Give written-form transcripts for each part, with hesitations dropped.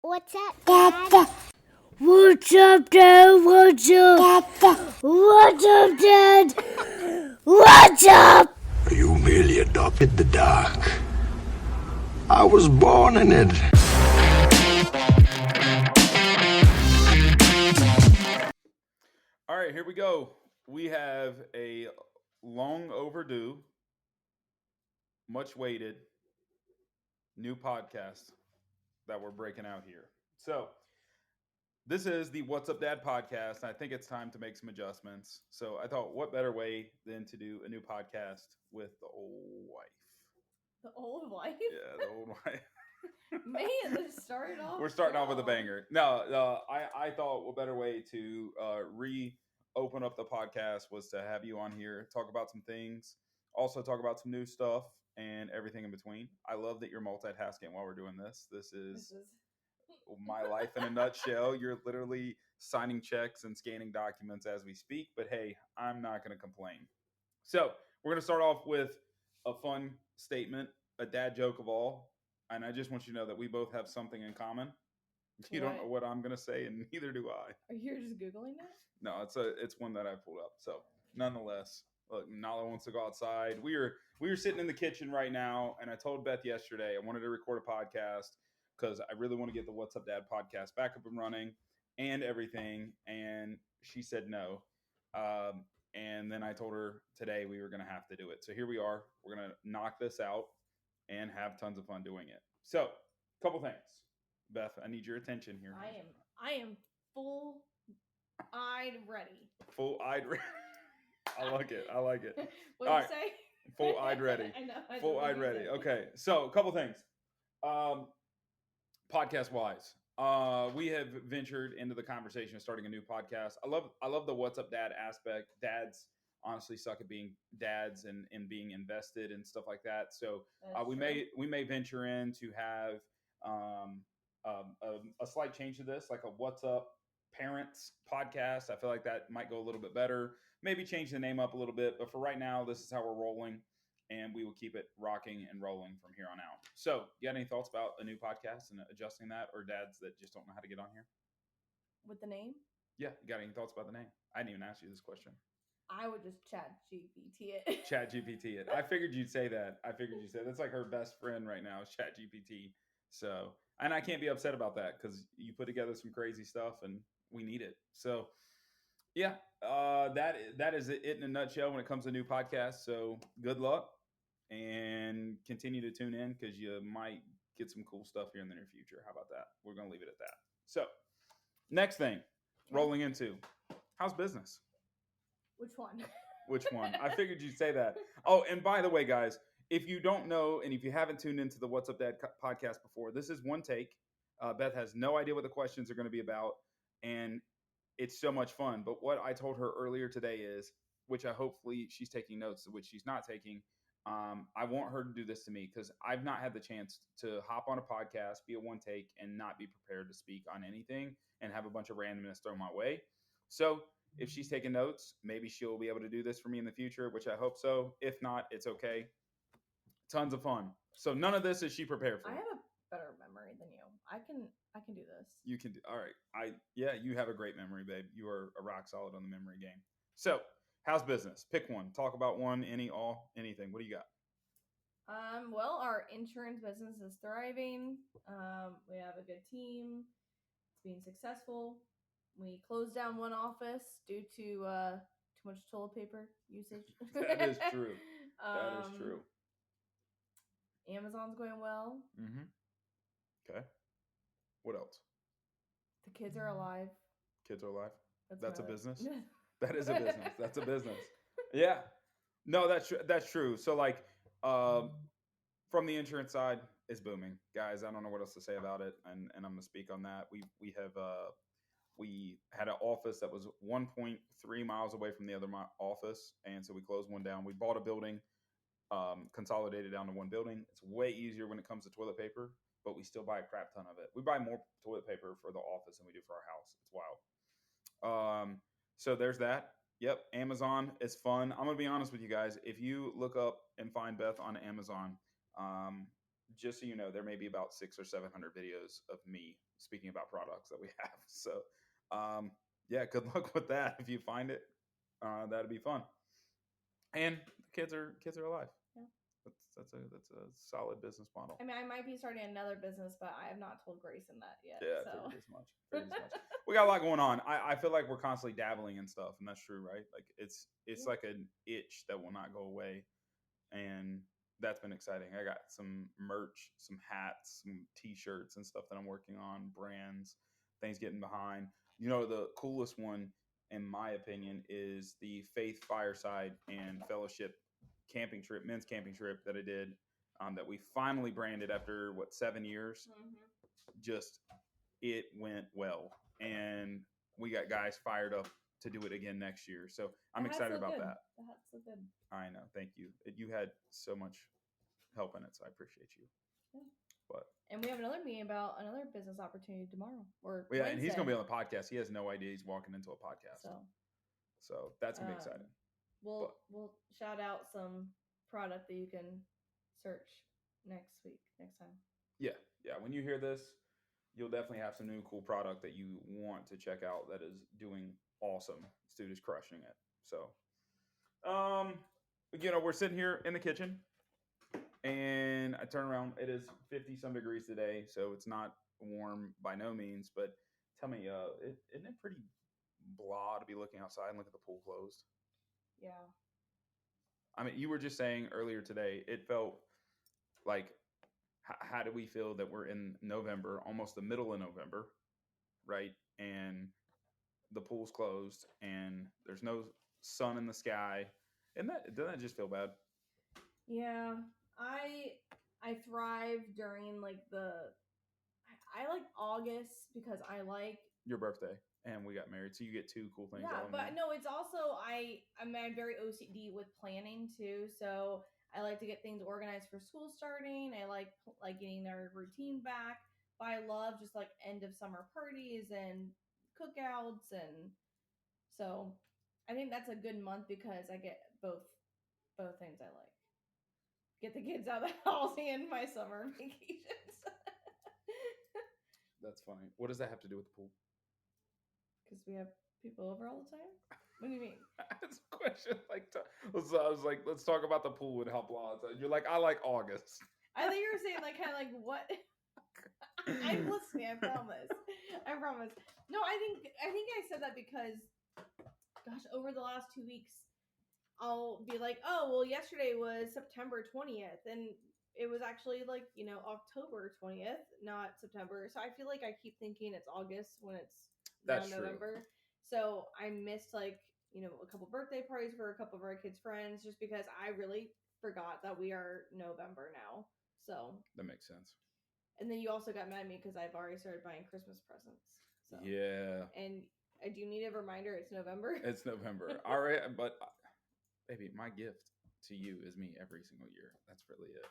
What's up, Dad? What's up, Dad? What's up? What's up, Dad? What's up? You merely adopted the dark. I was born in it. All right, here we go. We have a long overdue, much waited new podcast that we're breaking out here. So, this is the What's Up Dad podcast. I think it's time to make some adjustments. So, I thought, what better way than to do a new podcast with the old wife? The old wife? Yeah, the old wife. Man, this started off. We're starting off with a banger. No, I thought what better way to reopen up the podcast was to have you on here, talk about some things, also talk about some new stuff and everything in between. I love that you're multitasking while we're doing this. This is my life in a nutshell. You're literally signing checks and scanning documents as we speak, but hey, I'm not going to complain. So, we're going to start off with a fun statement, a dad joke of all. And I just want you to know that we both have something in common. You don't know what I'm going to say, and neither do I. Are you just Googling that? No, it's one that I pulled up. So, nonetheless, look, Nala wants to go outside. We were sitting in the kitchen right now, and I told Beth yesterday I wanted to record a podcast because I really want to get the What's Up Dad podcast back up and running and everything. And she said no. And then I told her today we were going to have to do it. So here we are. We're going to knock this out and have tons of fun doing it. So, a couple things. Beth, I need your attention here. I am full-eyed ready. Full-eyed ready. I like it. What did you say? Full-eyed ready. I know. Full-eyed ready. Okay. So, a couple things. Podcast-wise, we have ventured into the conversation of starting a new podcast. I love the What's Up Dad aspect. Dads honestly suck at being dads and being invested and stuff like that. So we may venture in to have a slight change to this, like a What's Up Parents podcast. I feel like that might go a little bit better. Maybe change the name up a little bit, but for right now, this is how we're rolling, and we will keep it rocking and rolling from here on out. So, you got any thoughts about a new podcast and adjusting that, or dads that just don't know how to get on here? With the name? Yeah, you got any thoughts about the name? I didn't even ask you this question. I would just chat GPT it. Chat GPT it. I figured you'd say that. That's like her best friend right now is Chat GPT. So, and I can't be upset about that because you put together some crazy stuff and we need it. So, yeah, that is it in a nutshell when it comes to new podcasts. So, good luck and continue to tune in because you might get some cool stuff here in the near future. How about that? We're going to leave it at that. So, next thing, rolling into how's business? Which one? Which one? I figured you'd say that. Oh, and by the way, guys, if you don't know, and if you haven't tuned into the What's Up Dad podcast before, this is one take. Beth has no idea what the questions are going to be about, and it's so much fun. But what I told her earlier today is, which I hopefully she's taking notes, which she's not taking. I want her to do this to me because I've not had the chance to hop on a podcast, be a one take, and not be prepared to speak on anything and have a bunch of randomness thrown my way. So if she's taking notes, maybe she'll be able to do this for me in the future, which I hope so. If not, it's okay. Tons of fun. So none of this is she prepared for. I have a better memory than you. I can do this. You can do. All right. You have a great memory, babe. You are a rock solid on the memory game. So, how's business? Pick one. Talk about one, anything. What do you got? Well, our insurance business is thriving. We have a good team. It's being successful. We closed down one office due to too much toilet paper usage. That is true. That is true. Amazon's going well. Mm-hmm. Okay. What else? The kids are alive. Kids are alive. That's a business. business. That is a business. That's a business. Yeah. No, that's true. So like, from the insurance side, it's booming, guys. I don't know what else to say about it, and I'm gonna speak on that. We had an office that was 1.3 miles away from the other office, and so we closed one down. We bought a building, consolidated down to one building. It's way easier when it comes to toilet paper, but we still buy a crap ton of it. We buy more toilet paper for the office than we do for our house. It's wild. So there's that. Yep, Amazon is fun. I'm gonna be honest with you guys. If you look up and find Beth on Amazon, just so you know, there may be about 600 or 700 videos of me speaking about products that we have. So, yeah, good luck with that. If you find it, that'd be fun. And the kids are alive. Yeah. That's a solid business model. I mean, I might be starting another business, but I have not told Grayson that yet. Yeah, so. figured as much. Figured as much. We got a lot going on. I feel like we're constantly dabbling in stuff, and that's true, right? Like it's like an itch that will not go away, and that's been exciting. I got some merch, some hats, some T-shirts, and stuff that I'm working on. Brands, things getting behind. You know, the coolest one, in my opinion, is the Faith Fireside and Fellowship camping trip, men's camping trip that I did. That we finally branded after 7 years. Mm-hmm. Just it went well, and we got guys fired up to do it again next year. So I'm excited about good. that. That's so good. I know. Thank you. You had so much help in it, so I appreciate you. Yeah. But and we have another meeting about another business opportunity tomorrow or yeah, Wednesday. and he's gonna be on the podcast. He has no idea he's walking into a podcast. So that's gonna be exciting. We'll shout out some product that you can search next time. Yeah. When you hear this, you'll definitely have some new cool product that you want to check out that is doing awesome. This dude is crushing it. So, we're sitting here in the kitchen, and I turn around. It is 50 some degrees today, so it's not warm by no means. But tell me, isn't it pretty blah to be looking outside and look at the pool closed? Yeah. I mean, you were just saying earlier today, it felt like, how do we feel that we're in November, almost the middle of November, right? And the pool's closed and there's no sun in the sky. And doesn't that just feel bad? Yeah. I thrive during like I like August because I like your birthday and we got married, so you get two cool things. Yeah, but no, it's also I'm very OCD with planning too, so I like to get things organized for school starting. I like getting their routine back. But I love just like end of summer parties and cookouts, and so I think that's a good month because I get both things I like. Get the kids out of the house and my summer vacations. That's funny. What does that have to do with the pool? Because we have people over all the time. What do you mean? That's a question. I was like, let's talk about the pool and how blah. You're like, I like August. I thought you were saying like kind of like what. I'm listening. I promise. No, I think I said that because, gosh, over the last 2 weeks, I'll be like, oh well, yesterday was September 20th, and it was actually like October 20th, not September. So I feel like I keep thinking it's August when it's now November. So I missed like a couple birthday parties for a couple of our kids' friends just because I really forgot that we are November now. So that makes sense. And then you also got mad at me because I've already started buying Christmas presents. So. Yeah. And I do need a reminder it's November. It's November. All right. But, baby, my gift to you is me every single year. That's really it.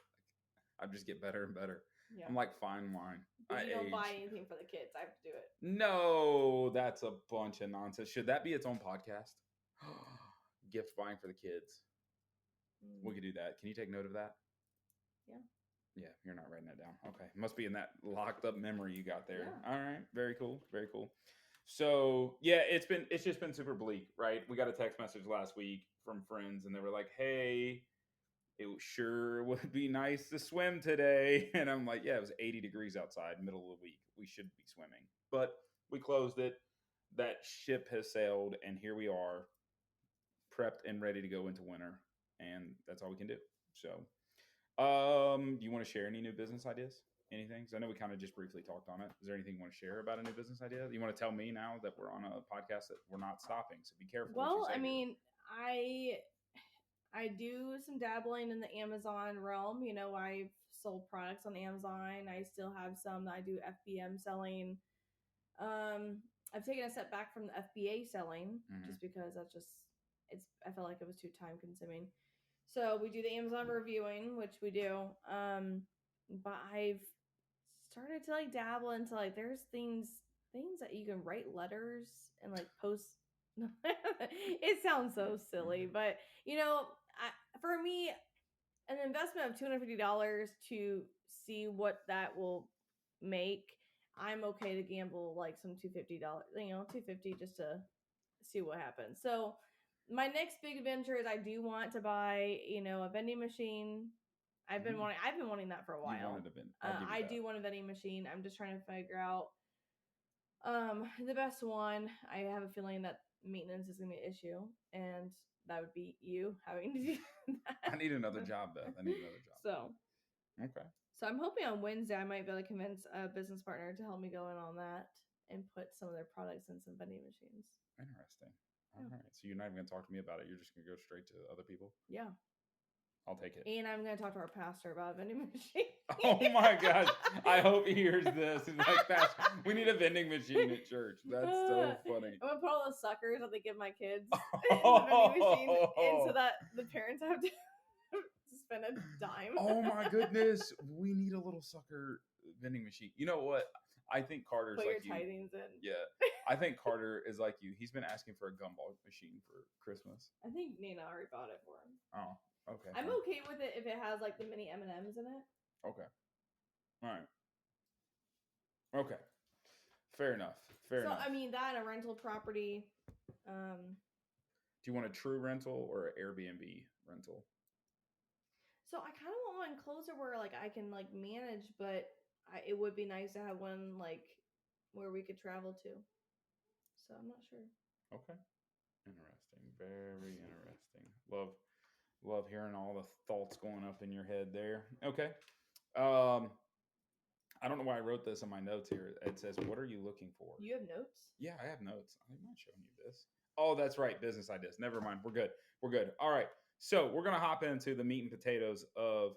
I just get better and better. Yeah. I'm like fine wine. But you don't buy anything for the kids. I have to do it. No, that's a bunch of nonsense. Should that be its own podcast? Gift buying for the kids. We could do that. Can you take note of that? Yeah. Yeah, you're not writing that down. Okay. Must be in that locked up memory you got there. Yeah. All right. Very cool. Very cool. So yeah, it's just been super bleak, right? We got a text message last week from friends and they were like, hey, it sure would be nice to swim today. And I'm like, yeah, it was 80 degrees outside, middle of the week. We should be swimming. But we closed it. That ship has sailed, and here we are, prepped and ready to go into winter. And that's all we can do. So do you want to share any new business ideas? Anything? Because I know we kind of just briefly talked on it. Is there anything you want to share about a new business idea? You want to tell me now that we're on a podcast that we're not stopping, so be careful. Well, I mean, I do some dabbling in the Amazon realm. I've sold products on Amazon. I still have some that I do FBM selling. I've taken a step back from the FBA selling just because I felt like it was too time consuming. So we do the Amazon reviewing, which we do. But I've started to like dabble into like there's things that you can write letters and like post. It sounds so silly, but for me, an investment of $250 to see what that will make. I'm okay to gamble like some $250, $250 just to see what happens. So my next big adventure is I do want to buy, a vending machine. I've been wanting that for a while. You wanted a vending. I'll give you I that. do want a vending machine. I'm just trying to figure out the best one. I have a feeling that maintenance is gonna be an issue, and that would be you having to do that. I need another job, Beth. I need another job. So Okay. So I'm hoping on Wednesday I might be able to convince a business partner to help me go in on that and put some of their products in some vending machines. Interesting. All Yeah. right. So you're not even going to talk to me about it. You're just going to go straight to other people? Yeah. I'll take it. And I'm going to talk to our pastor about a vending machine. Oh my gosh. I hope he hears this. He's like, Pastor, we need a vending machine at church. That's so funny. I'm going to put all those suckers that they give my kids in the vending machine in so that the parents have to spend a dime. Oh my goodness. We need a little sucker vending machine. You know what? I think Carter's Put like your you. tidings in. Yeah. I think Carter is like you. He's been asking for a gumball machine for Christmas. I think Nina already bought it for him. Oh, okay. I'm okay with it if it has like the mini M&Ms in it. Okay. All right. Okay. Fair enough. Fair enough. I mean, that and a rental property. Do you want a true rental or an Airbnb rental? So I kind of want one closer where like I can like manage, but it would be nice to have one like where we could travel to. So I'm not sure. Okay. Interesting. Very interesting. Love hearing all the thoughts going up in your head there. Okay. I don't know why I wrote this in my notes here. It says, "What are you looking for?" You have notes? Yeah, I have notes. I'm not showing you this. Oh, that's right. Business ideas. Never mind. We're good. We're good. All right. So we're gonna hop into the meat and potatoes of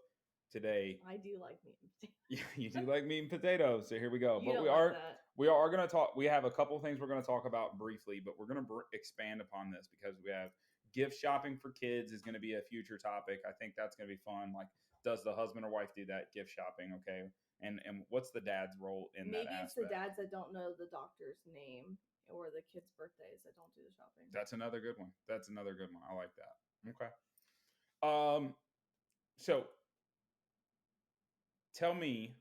today. I do like meat and potatoes. Yeah, you do like meat and potatoes. So here we go. You But don't we like are that. we are gonna talk. We have a couple of things we're gonna talk about briefly, but we're gonna expand upon this because we have gift shopping for kids is gonna be a future topic. I think that's gonna be fun. Like, does the husband or wife do that gift shopping? Okay. And what's the dad's role in Maybe that it's the aspect? dads that don't know the doctor's name or the kids' birthdays that don't do the shopping. That's another good one. That's another good one. I like that. Okay. So tell me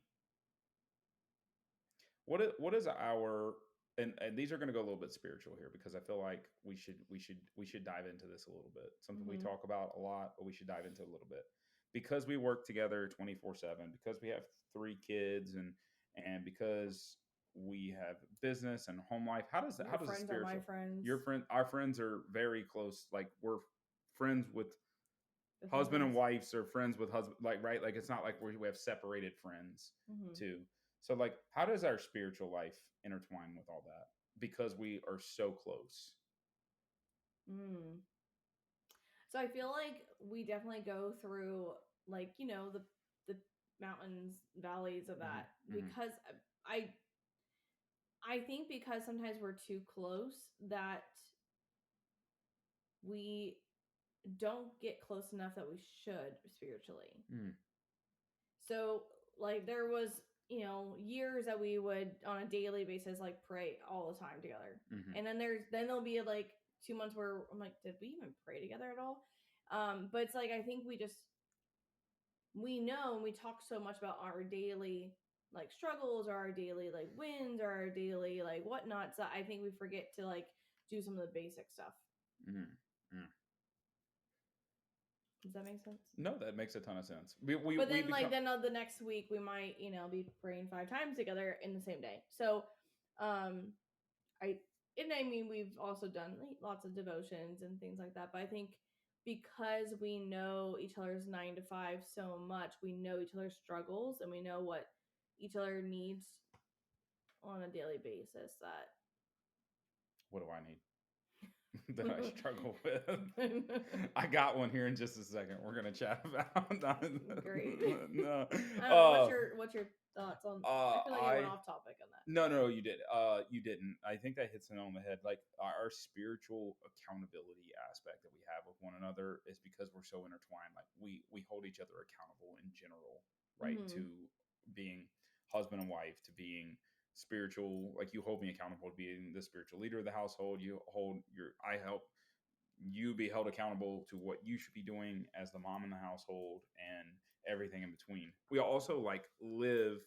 what is our and these are going to go a little bit spiritual here because I feel like we should dive into this a little bit. Something we talk about a lot, but we should dive into a little bit. Because we work together 24/7, because we have 3 kids and because we have business and home life. How does Your the friends spiritual are my friends. our friends are very close. Like, we're friends with With husband and husbands. wives, or friends with husband, like, right? Like, it's not like we have separated friends Mhm. too. So, like, how does our spiritual life intertwine with all that? Because we are so close. So I feel like we definitely go through like, the mountains, valleys of that because I think because sometimes we're too close that we don't get close enough that we should spiritually. So like there was, years that we would on a daily basis like pray all the time together. And then there'll be like 2 months where I'm like, did we even pray together at all? But it's like I think we know and we talk so much about our daily like struggles or our daily like wins or our daily like whatnots that I think we forget to like do some of the basic stuff. Does that make sense? No, that makes a ton of sense. Then the next week we might, be praying 5 times together in the same day. So, we've also done like, lots of devotions and things like that. But I think because we know each other's 9 to 5 so much, we know each other's struggles and we know what each other needs on a daily basis. What do I need? That I struggle with. I got one here in just a second. We're gonna chat about. Great. No. What's your thoughts on? I feel like I went off topic on that. No, you did. You didn't. I think that hits it on the head. Like, our spiritual accountability aspect that we have with one another is because we're so intertwined. Like, we hold each other accountable in general, right? To being husband and wife, to being spiritual. Like, you hold me accountable to being the spiritual leader of the household. I help you be held accountable to what you should be doing as the mom in the household, and everything in between. We also like live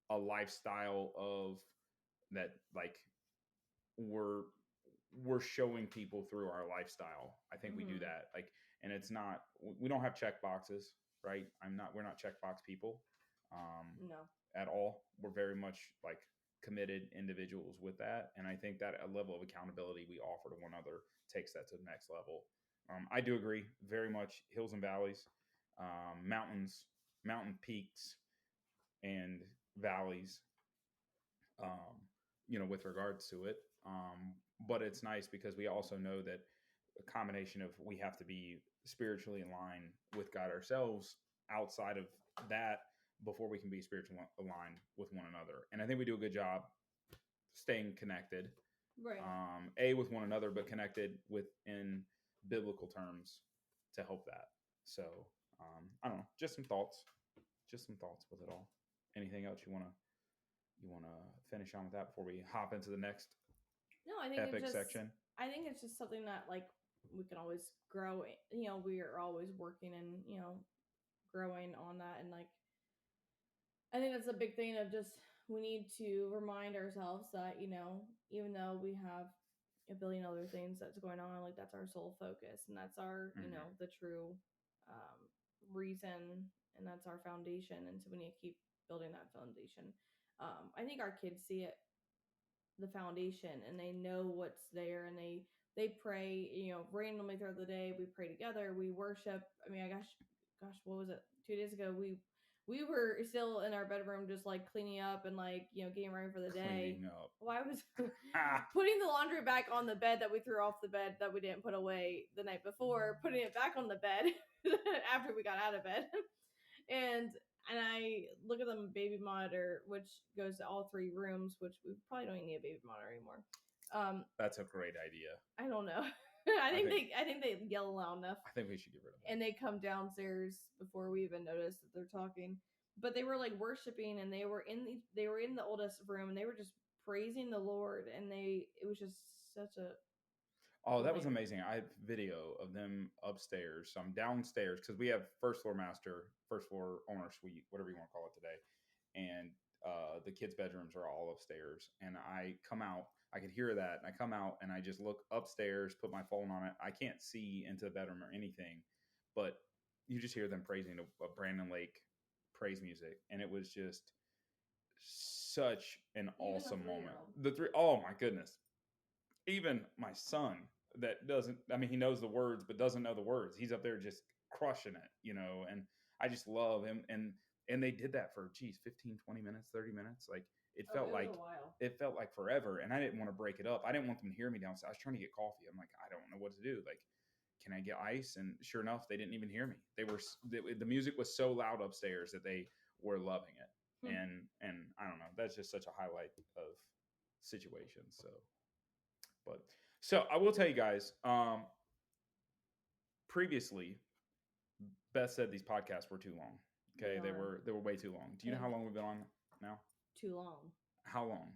a lifestyle of that, like we're we're showing people through our lifestyle. I think we do Mhm. that. Like, and it's not, we don't have check boxes, right? We're not checkbox people No. at all. We're very much like committed individuals with that. And I think that a level of accountability we offer to one another takes that to the next level. I do agree very much hills and valleys, mountains, mountain peaks and valleys, um, with regards to it. But it's nice because we also know that a combination of we have to be spiritually in line with God ourselves outside of that before we can be spiritually aligned with one another. And I think we do a good job staying connected, Right. with one another, but connected within biblical terms to help that. So I don't know, just some thoughts with it all. Anything else you want to finish on with that before we hop into the next No, I think epic section? I think it's just something that like we can always grow. You know, we are always working and growing on that, and like I think that's a big thing of just we need to remind ourselves that even though we have a billion other things that's going on, like that's our sole focus, and that's our Mm-hmm. the true um, reason, and that's our foundation, and so we need to keep building that foundation. I think our kids see it, the foundation, and they know what's there, and they pray randomly throughout the day. We pray together, we worship. I mean, gosh, what was it, 2 days ago? We were still in our bedroom just like cleaning up and like getting ready for the day. Cleaning up. Well, I was putting the laundry back on the bed that we threw off the bed that we didn't put away the night before, putting it back on the bed after we got out of bed. And I look at the baby monitor, which goes to all three rooms, which we probably don't even need a baby monitor anymore. That's a great idea. I don't know. I think they yell loud enough. I think we should get rid of it. And they come downstairs before we even notice that they're talking. But they were like worshiping, and they were in the oldest room, and they were just praising the Lord, and it was just such a Oh, that was thing. amazing. I have video of them upstairs. So I'm downstairs because we have first floor master, first floor owner suite, whatever you want to call it today. And the kids' bedrooms are all upstairs. And I come out, I could hear that. And I come out and I just look upstairs, put my phone on it. I can't see into the bedroom or anything, but you just hear them praising a Brandon Lake praise music. And it was just such an Even awesome the moment. 3-year-old. Oh my goodness. Even my son that doesn't, I mean, he knows the words but doesn't know the words, he's up there just crushing it. And I just love him. And they did that for 15, 20 minutes, 30 minutes. Like it felt It like was a while. it felt like forever. And I didn't want to break it up. I didn't want them to hear me downstairs. I was trying to get coffee. I'm like, I don't know what to do. Like, can I get ice? And sure enough, they didn't even hear me. The music was so loud upstairs that they were loving it. And I don't know, that's just such a highlight of situations. So I will tell you guys, previously Beth said these podcasts were too long. Okay, they were way too long. Do you know how long we've been on now? Too long. How long?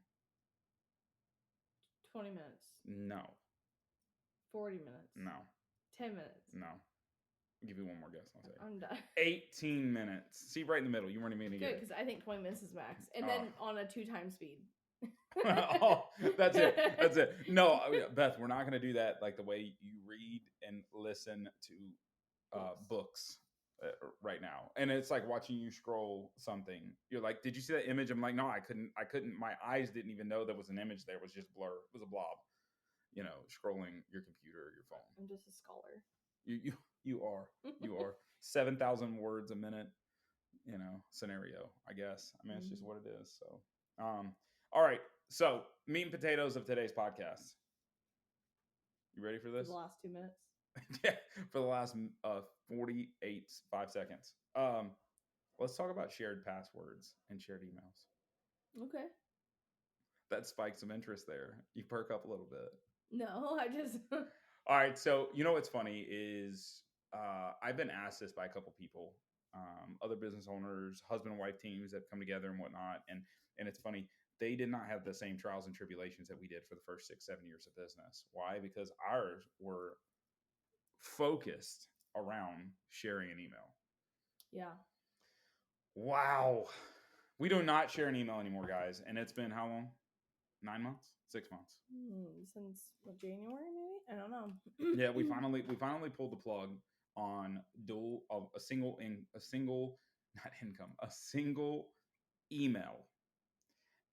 20 minutes. No. 40 minutes. No. 10 minutes. No. I'll give you one more guess. I'll say I'm done. 18 minutes. See, right in the middle. You weren't even going to get Good, it. because I think 20 minutes is max. And then on a 2x speed. Oh, that's it. That's it. No, Beth, we're not going to do that like the way you read and listen to books right now. And it's like watching you scroll something. You're like, did you see that image? I'm like, no, I couldn't. My eyes didn't even know there was an image there. It was just blur. It was a blob. Scrolling your computer or your phone. I'm just a scholar. You are 7,000 words a minute. Scenario. I guess. I mean, it's just what it is. So, all right. So, meat and potatoes of today's podcast. You ready for this? For the last 2 minutes. Yeah, for the last 5 seconds. Let's talk about shared passwords and shared emails. Okay. That spiked some interest there. You perk up a little bit. No, I just. All right. So, what's funny is I've been asked this by a couple people, other business owners, husband and wife teams that come together and whatnot. And it's funny. They did not have the same trials and tribulations that we did for the first 6-7 years of business. Why? Because ours were focused around sharing an email. Yeah. Wow. We do not share an email anymore, guys. And it's been how long? 9 months? 6 months. Since January, maybe? I don't know. Yeah, we finally pulled the plug on a single not income, a single email.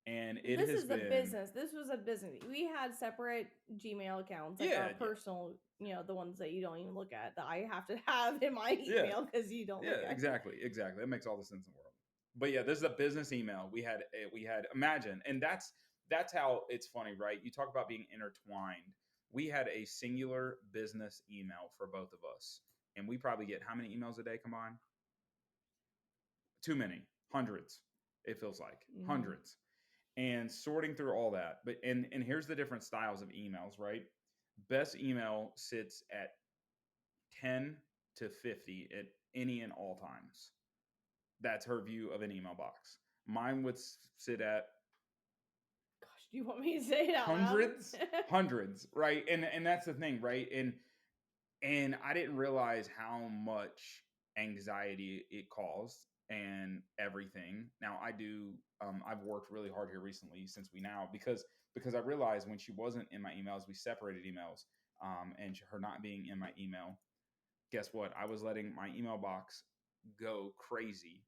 And it this has is been a business. This was a business. We had separate Gmail accounts, like our personal, the ones that you don't even look at, that I have to have in my email because you don't look at. Exactly. That makes all the sense in the world. But yeah, this is a business email. We had imagine, and that's how it's funny, right? You talk about being intertwined. We had a singular business email for both of us, and we probably get how many emails a day combined? Too many, hundreds. It feels like hundreds. And sorting through all that. But and here's the different styles of emails, right? Best email sits at 10 to 50 at any and all times. That's her view of an email box. Mine would sit at Gosh, do you want me to say it out hundreds, loud? hundreds, right? And that's the thing, right? And I didn't realize how much anxiety it caused and everything. Now I do. I've worked really hard here recently since we now because I realized when she wasn't in my emails, we separated emails. And her not being in my email, guess what? I was letting my email box go crazy.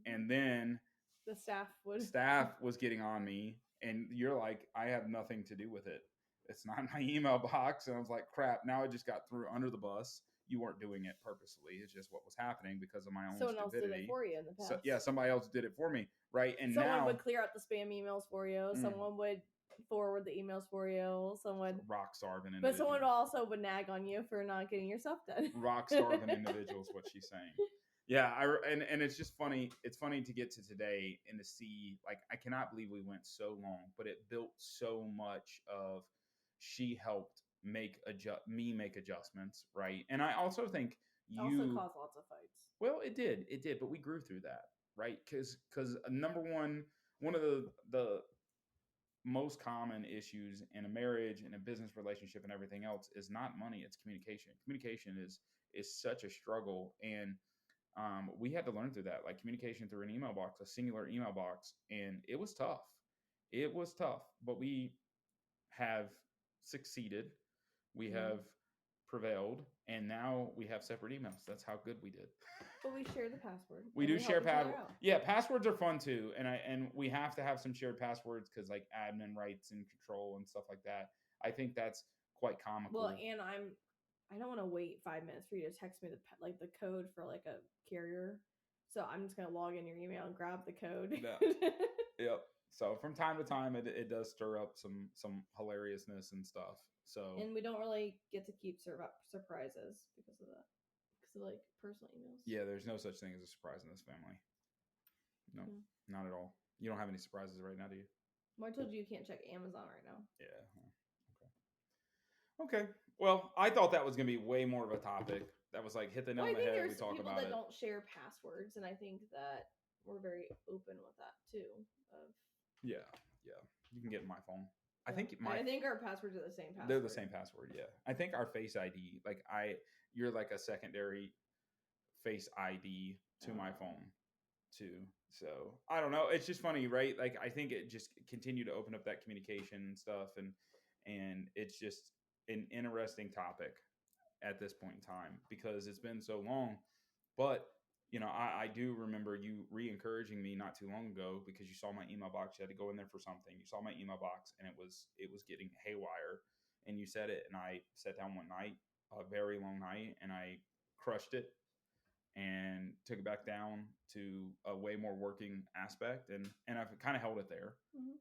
And then the staff was getting on me, and you're like, I have nothing to do with it. It's not my email box. And I was like, crap, now I just got threw under the bus. You weren't doing it purposely. It's just what was happening because of my own Someone stupidity. else did it for you in the past. So, yeah, somebody else did it for me, right? And someone now would clear out the spam emails for you. Someone would forward the emails for you. Someone rock starving individual. But someone also would nag on you for not getting your stuff done. Rock starving individuals, what she's saying. Yeah, and it's just funny. It's funny to get to today and to see, like, I cannot believe we went so long, but it built so much of, she helped make adjustments, right? And I also think you also caused lots of fights. Well, it did, but we grew through that, right? Because number one of the most common issues in a marriage and a business relationship and everything else is not money, it's communication. Communication is such a struggle, and we had to learn through that, like communication through an email box, a singular email box, and it was tough. But we have succeeded. We have prevailed, and now we have separate emails. That's how good we did. But we share the password. We do share passwords. Yeah, passwords are fun too, and we have to have some shared passwords because, like, admin rights and control and stuff like that. I think that's quite comical. Well, and I don't want to wait 5 minutes for you to text me the code for like a carrier. So I'm just gonna log in your email and grab the code. Yeah. Yep. So from time to time, it does stir up some hilariousness and stuff. So, and we don't really get to keep surprises because of that. Because of like personal emails. Yeah, there's no such thing as a surprise in this family. No, not at all. You don't have any surprises right now, do you? Well, I told you can't check Amazon right now. Yeah. Okay. Well, I thought that was going to be way more of a topic. That was like hit the nail on the head. We talk about it. People that don't share passwords, and I think that we're very open with that too. Yeah. You can get my phone. Yeah. I think our passwords are the same password. They're the same password. Yeah. I think our Face ID, like you're like a secondary Face ID to my phone too. So I don't know. It's just funny, right? Like, I think it just continued to open up that communication and stuff, and it's just an interesting topic at this point in time because it's been so long. But I do remember you re-encouraging me not too long ago because you saw my email box. You had to go in there for something. You saw my email box and it was getting haywire, and you said it. And I sat down one night, a very long night, and I crushed it and took it back down to a way more working aspect, and I've kind of held it there,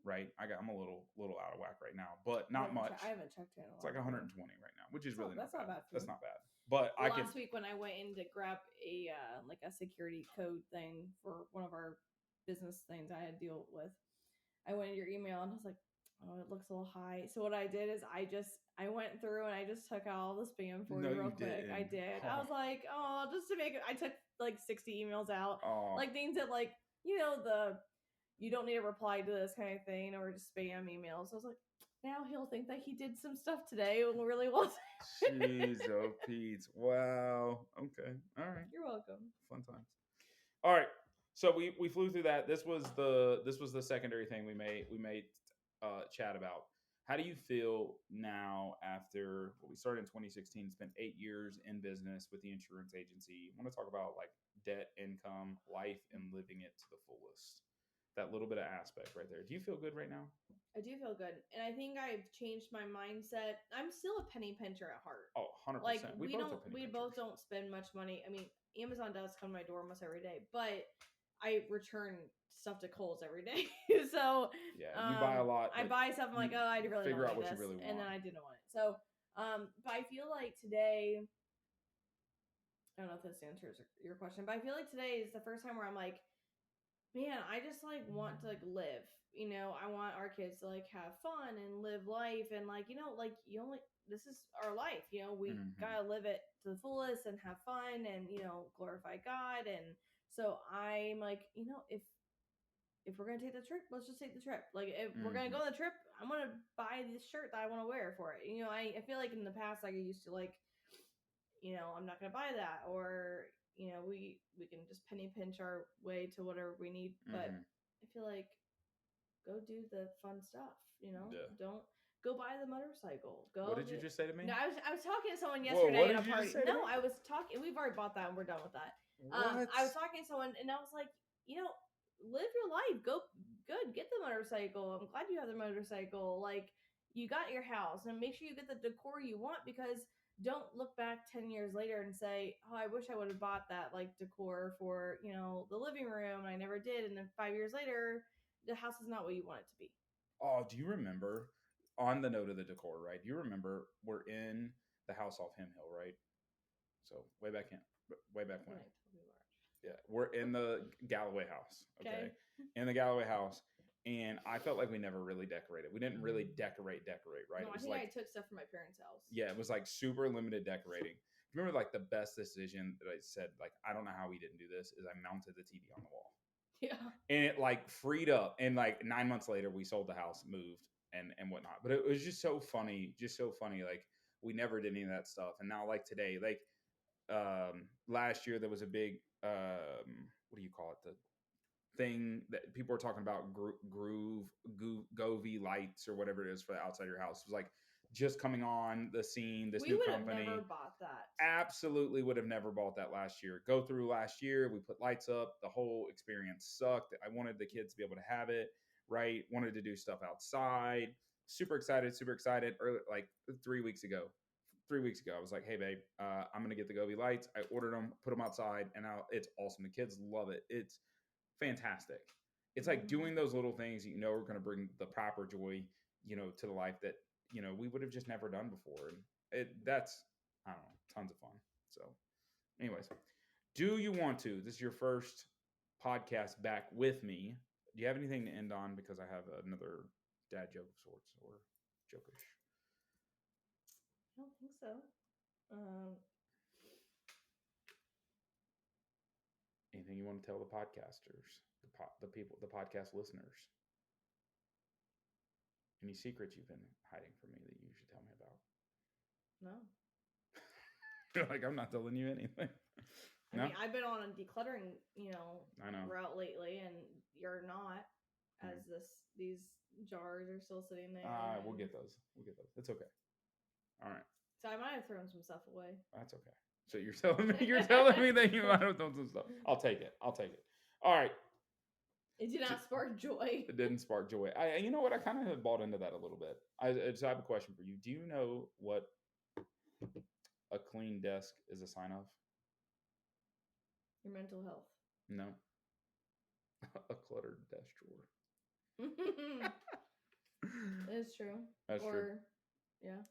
right? I'm a little out of whack right now, but not much. I haven't checked it. It's like 120 right now, which is really that's not bad. That's not bad. But last week when I went in to grab a like a security code thing for one of our business things I had to deal with, I went into your email and I was like, oh, it looks a little high. So what I did is I went through and I just took out all the spam for you real quick. I did. I was like, oh, just to make it. I took like 60 emails out, like things that like you don't need to reply to this kind of thing, or just spam emails. So I was like, now he'll think that he did some stuff today when really wasn't. Jeez, oh Pete. Wow. Okay. All right. You're welcome. Fun times. All right. So we flew through that. This was the secondary thing we made chat about. How do you feel now after we started in 2016? Spent 8 years in business with the insurance agency. I want to talk about like debt, income, life, and living it to the fullest. That little bit of aspect right there. Do you feel good right now? I do feel good. And I think I've changed my mindset. I'm still a penny pincher at heart. Oh, 100%. Like we both don't spend much money. I mean, Amazon does come to my door almost every day, but I return stuff to Kohl's every day. So yeah, you buy a lot. I buy stuff. I'm like, oh, I really figure don't out need what this, you really want, and then I didn't want it. So, but I feel like today. I don't know if this answers your question, but I feel like today is the first time where I'm like, man, I just like want to like live. You know, I want our kids to like have fun and live life, and like, you know, like this is our life. You know, we gotta live it to the fullest and have fun and, you know, glorify God. And so I'm like, you know, if we're gonna take the trip, let's just take the trip. Like if we're gonna go on the trip, I'm gonna buy this shirt that I want to wear for it. You know, I feel like in the past, like I used to like, you know, I'm not gonna buy that, or you know, we can just penny pinch our way to whatever we need. But I feel like go do the fun stuff. You know, don't go buy the motorcycle. Go. What did you just say to me? No, I was talking to someone yesterday what at a did you party. just say to No, me? I was talking. We've already bought that, and we're done with that. What? I was talking to someone, and I was like, you know, live your life. Go good. Get the motorcycle. I'm glad you have the motorcycle. Like you got your house, and make sure you get the decor you want, because don't look back 10 years later and say, oh, I wish I would have bought that like decor for, you know, the living room. I never did. And then 5 years later, the house is not what you want it to be. Oh, do you remember, on the note of the decor, right? Do you remember we're in the house off Him Hill, right? So way back when. Yeah, we're in the Galloway house. Okay. In the Galloway house. And I felt like we never really decorated. We didn't really decorate, right? No, it was I think like, I took stuff from my parents' house. Yeah, it was like super limited decorating. Remember, like the best decision that I said, like, I don't know how we didn't do this, is I mounted the TV on the wall. Yeah. And it like freed up. And like 9 months later, we sold the house, moved and whatnot. But it was just so funny. Like we never did any of that stuff. And now like today, like last year there was a big what do you call it? The thing that people are talking about, Govee lights or whatever it is for the outside of your house. It was like just coming on the scene, this new company. We would have never bought that. Absolutely would have never bought that last year. Go through last year, we put lights up. The whole experience sucked. I wanted the kids to be able to have it, right? Wanted to do stuff outside. Super excited. Early, like 3 weeks ago. 3 weeks ago, I was like, hey, babe, I'm going to get the Govee lights. I ordered them, put them outside, and now it's awesome. The kids love it. It's fantastic. It's like doing those little things that you know are going to bring the proper joy, you know, to the life that, you know, we would have just never done before. And that's, I don't know, tons of fun. So anyways, do you want to, this is your first podcast back with me. Do you have anything to end on? Because I have another dad joke of sorts, or jokish. I don't think so. Anything you want to tell the podcasters, the people, the podcast listeners? Any secrets you've been hiding from me that you should tell me about? No. You're like, I'm not telling you anything. I mean, I've been on a decluttering, you know, I know. route lately, and you're not, as these jars are still sitting there. We'll get those. It's okay. All right. So I might have thrown some stuff away. That's okay. So you're telling me that you might have thrown some stuff. I'll take it. All right. It did not spark joy. It didn't spark joy. You know what? I kind of have bought into that a little bit. So I have a question for you. Do you know what a clean desk is a sign of? Your mental health. No. A cluttered desk drawer. It is true. That's true. Yeah.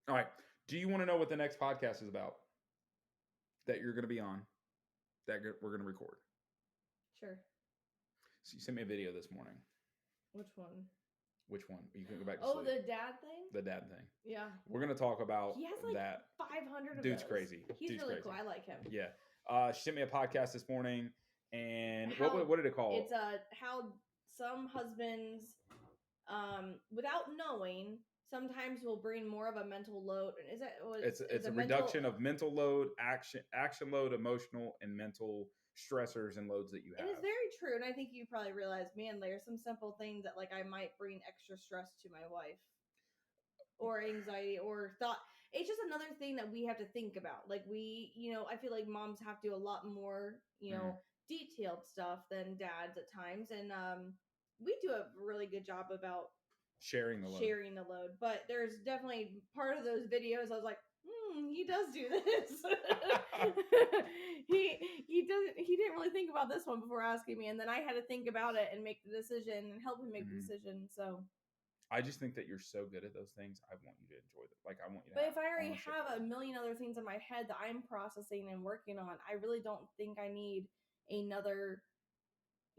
All right. Do you want to know what the next podcast is about? That you're going to be on? That we're going to record? Sure. So you sent me a video this morning. Which one? You can go back to sleep. Oh, the dad thing? The dad thing. Yeah. We're going to talk about he has like that. 500 of Dude's those. crazy. He's Dude's really crazy. cool. I like him. Yeah. She sent me a podcast this morning, and what did it call? It's how some husbands, without knowing, sometimes will bring more of a mental load. Is that? It's a reduction of mental load, action load, emotional and mental stressors and loads that you have. It is very true, and I think you probably realize, man, there's some simple things that like I might bring extra stress to my wife, or anxiety, or thought. It's just another thing that we have to think about. Like we, I feel like moms have to do a lot more, detailed stuff than dads at times, and we do a really good job about sharing the load. But there's definitely part of those videos I was like, he does do this. He didn't really think about this one before asking me, and then I had to think about it and make the decision and help him make the decision. So I just think that you're so good at those things. I want you to enjoy them. Like I want you to. But if I already have a million other things in my head that I'm processing and working on, I really don't think I need another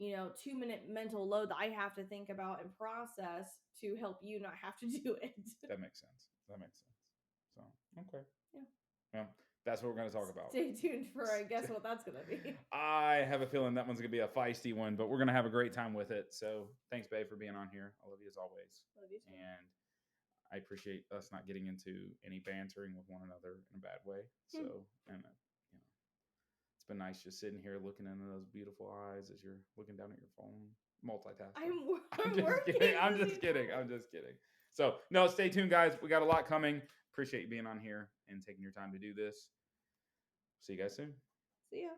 2-minute mental load that I have to think about and process to help you not have to do it. That makes sense. So, okay. Yeah. Well, that's what we're going to talk about. Stay tuned for, I guess, what that's going to be. I have a feeling that one's going to be a feisty one, but we're going to have a great time with it. So thanks, babe, for being on here. I love you as always. Love you too. And I appreciate us not getting into any bantering with one another in a bad way. So, and it's been nice just sitting here looking into those beautiful eyes as you're looking down at your phone, multitasking. I'm working. I'm just kidding. So, no, stay tuned, guys. We got a lot coming. Appreciate you being on here and taking your time to do this. See you guys soon. See ya.